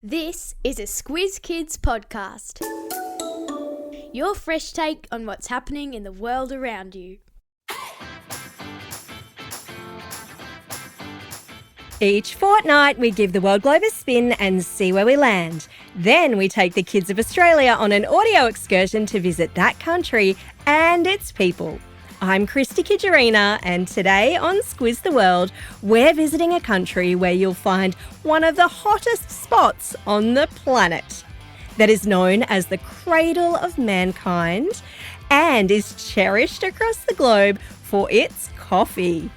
This is a Squiz Kids podcast. Your fresh take on what's happening in the world around you. Each fortnight we give the world globe a spin and see where we land. Then we take the kids of Australia on an audio excursion to visit that country and its people. I'm Christie Kijurina, and today on Squiz the World, we're visiting a country where you'll find one of the hottest spots on the planet that is known as the cradle of mankind and is cherished across the globe for its coffee.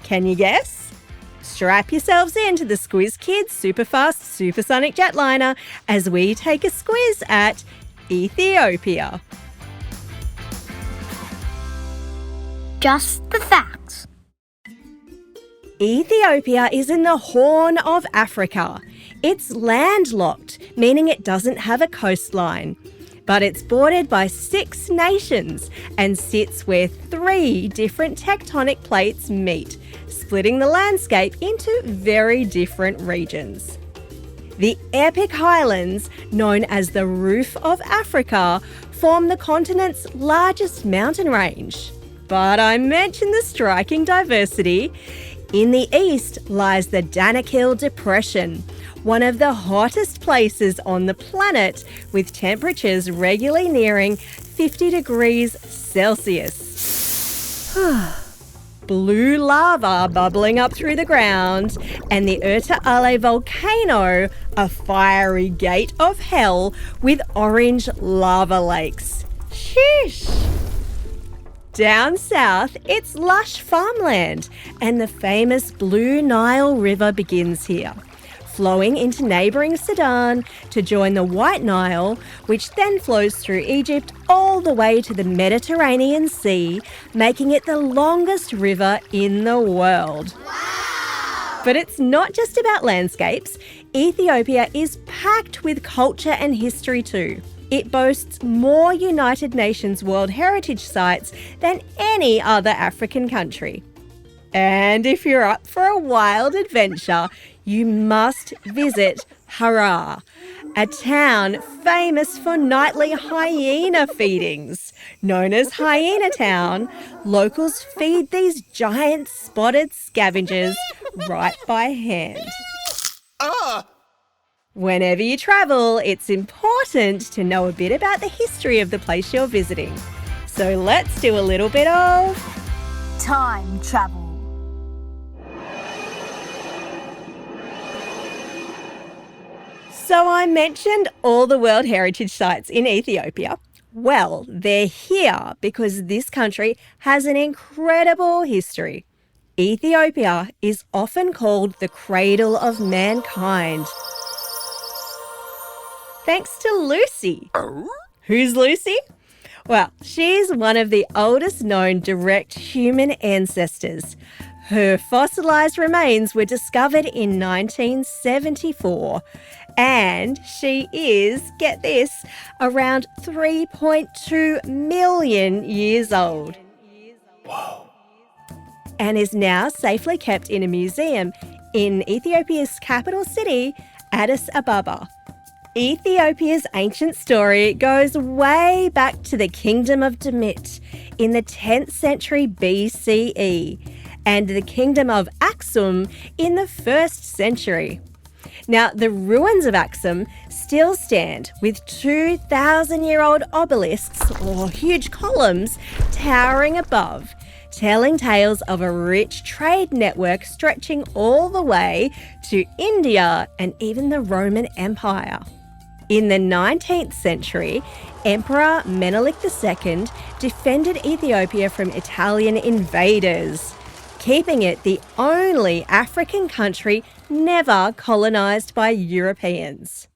Can you guess? Strap yourselves into the Squiz Kids Superfast Supersonic Jetliner as we take a squiz at Ethiopia. Just the facts. Ethiopia is in the Horn of Africa. It's landlocked, meaning it doesn't have a coastline. But it's bordered by 6 nations and sits where 3 different tectonic plates meet, splitting the landscape into very different regions. The epic highlands, known as the Roof of Africa, form the continent's largest mountain range. But I mentioned the striking diversity. In the east lies the Danakil Depression, one of the hottest places on the planet, with temperatures regularly nearing 50 degrees Celsius. Blue lava bubbling up through the ground, and the Erta Ale volcano, a fiery gate of hell with orange lava lakes. Sheesh! Down south, it's lush farmland, and the famous Blue Nile River begins here, flowing into neighbouring Sudan to join the White Nile, which then flows through Egypt all the way to the Mediterranean Sea, making it the longest river in the world. Wow! But it's not just about landscapes. Ethiopia is packed with culture and history too. It boasts more United Nations World Heritage Sites than any other African country. And if you're up for a wild adventure, you must visit Harar, a town famous for nightly hyena feedings. Known as Hyena Town, locals feed these giant spotted scavengers right by hand. Whenever you travel, it's important to know a bit about the history of the place you're visiting. So let's do a little bit of time travel. So I mentioned all the World Heritage Sites in Ethiopia. Well, they're here because this country has an incredible history. Ethiopia is often called the cradle of mankind. Thanks to Lucy. Who's Lucy? Well, she's one of the oldest known direct human ancestors. Her fossilised remains were discovered in 1974. And she is, get this, around 3.2 million years old. Whoa. And is now safely kept in a museum in Ethiopia's capital city, Addis Ababa. Ethiopia's ancient story goes way back to the Kingdom of Damit in the 10th century BCE and the Kingdom of Aksum in the 1st century. Now, the ruins of Aksum still stand with 2,000-year-old obelisks or huge columns towering above, telling tales of a rich trade network stretching all the way to India and even the Roman Empire. In the 19th century, Emperor Menelik II defended Ethiopia from Italian invaders, keeping it the only African country never colonised by Europeans.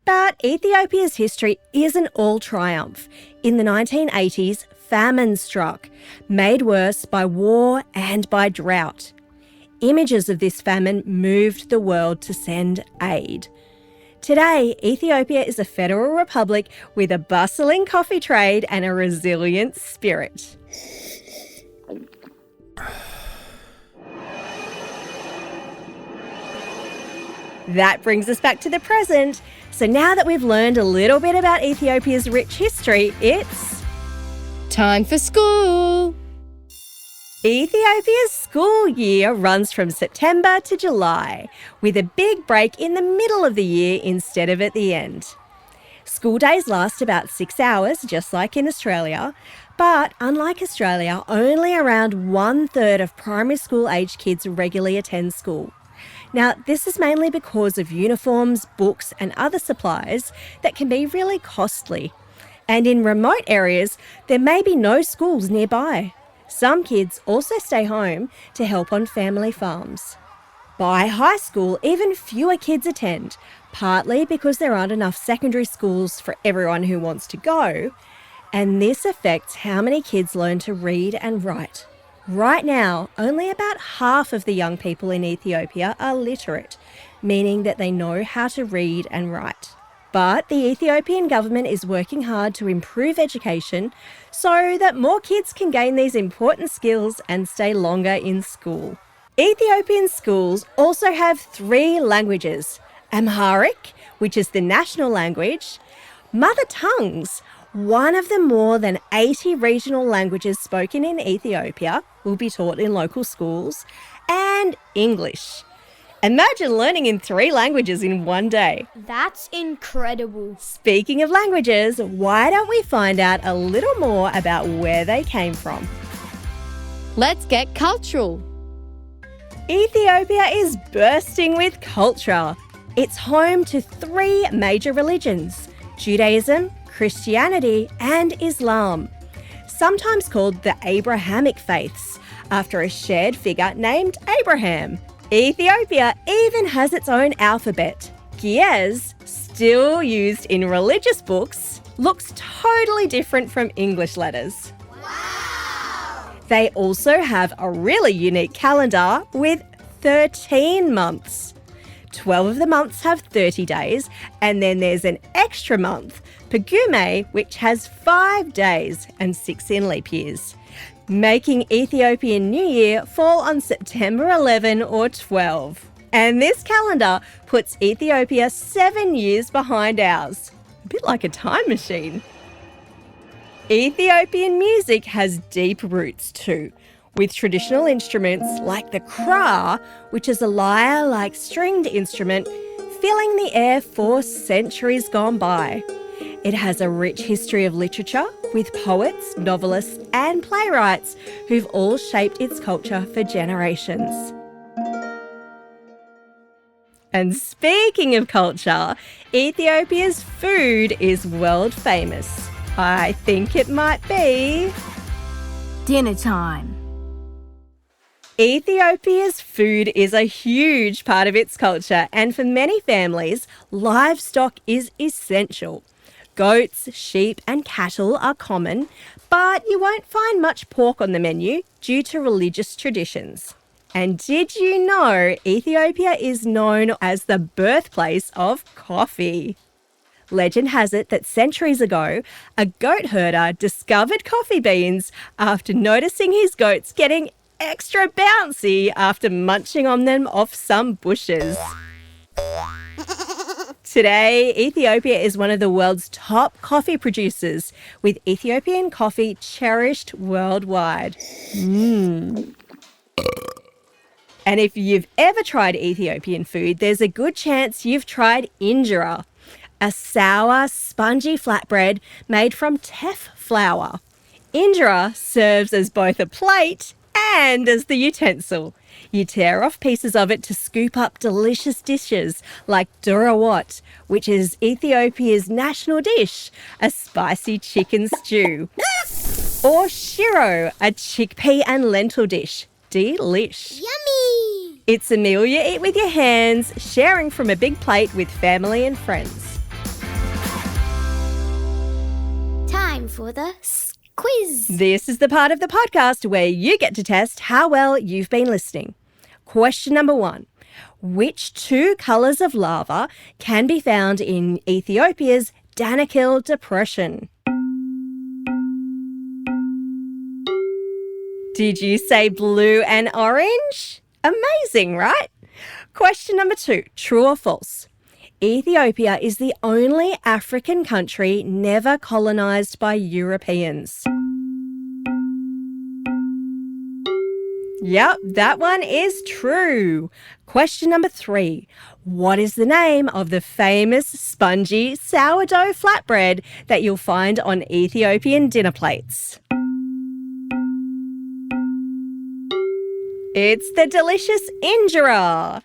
But Ethiopia's history isn't all triumph. In the 1980s, famine struck, made worse by war and by drought. Images of this famine moved the world to send aid. Today, Ethiopia is a federal republic with a bustling coffee trade and a resilient spirit. That brings us back to the present. So now that we've learned a little bit about Ethiopia's rich history, it's time for school. Ethiopia's school year runs from September to July, with a big break in the middle of the year instead of at the end. School days last about 6 hours, just like in Australia, but unlike Australia, only around 1/3 of primary school age kids regularly attend school. Now, this is mainly because of uniforms, books and other supplies that can be really costly. And in remote areas, there may be no schools nearby. Some kids also stay home to help on family farms. By high school, even fewer kids attend, partly because there aren't enough secondary schools for everyone who wants to go, and this affects how many kids learn to read and write. Right now, only about half of the young people in Ethiopia are literate, meaning that they know how to read and write. But the Ethiopian government is working hard to improve education so that more kids can gain these important skills and stay longer in school. Ethiopian schools also have 3 languages: Amharic, which is the national language, mother tongues. One of the more than 80 regional languages spoken in Ethiopia will be taught in local schools, and English. Imagine learning in 3 languages in one day. That's incredible. Speaking of languages, why don't we find out a little more about where they came from? Let's get cultural. Ethiopia is bursting with culture. It's home to 3 major religions: Judaism, Christianity and Islam, sometimes called the Abrahamic faiths, after a shared figure named Abraham. Ethiopia even has its own alphabet. Ge'ez, still used in religious books, looks totally different from English letters. Wow! They also have a really unique calendar with 13 months. 12 of the months have 30 days, and then there's an extra month, Pagume, which has 5 days and 6 in leap years, making Ethiopian New Year fall on September 11 or 12. And this calendar puts Ethiopia 7 years behind ours, a bit like a time machine. Ethiopian music has deep roots too, with traditional instruments like the kra, which is a lyre-like stringed instrument, filling the air for centuries gone by. It has a rich history of literature, with poets, novelists and playwrights who've all shaped its culture for generations. And speaking of culture, Ethiopia's food is world famous. I think it might be Dinner time. Ethiopia's food is a huge part of its culture, and for many families, livestock is essential. Goats, sheep and cattle are common, but you won't find much pork on the menu due to religious traditions. And did you know Ethiopia is known as the birthplace of coffee? Legend has it that centuries ago, a goat herder discovered coffee beans after noticing his goats getting extra bouncy after munching on them off some bushes. Today, Ethiopia is one of the world's top coffee producers, with Ethiopian coffee cherished worldwide. And if you've ever tried Ethiopian food, there's a good chance you've tried injera, a sour, spongy flatbread made from teff flour. Injera serves as both a plate and as the utensil. You tear off pieces of it to scoop up delicious dishes like durawat, which is Ethiopia's national dish, a spicy chicken stew. Or shiro, a chickpea and lentil dish. Delish. Yummy! It's a meal you eat with your hands, sharing from a big plate with family and friends. Time for the quiz. This is the part of the podcast where you get to test how well you've been listening. Question number 1. Which 2 colours of lava can be found in Ethiopia's Danakil Depression? Did you say blue and orange? Amazing, right? Question number 2, true or false? Ethiopia is the only African country never colonized by Europeans. Yep, that one is true. Question number 3. What is the name of the famous spongy sourdough flatbread that you'll find on Ethiopian dinner plates? It's the delicious injera.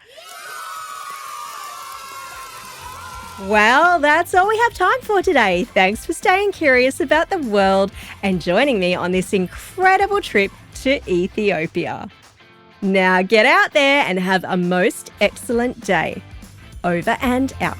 Well, that's all we have time for today. Thanks for staying curious about the world and joining me on this incredible trip to Ethiopia. Now get out there and have a most excellent day. Over and out.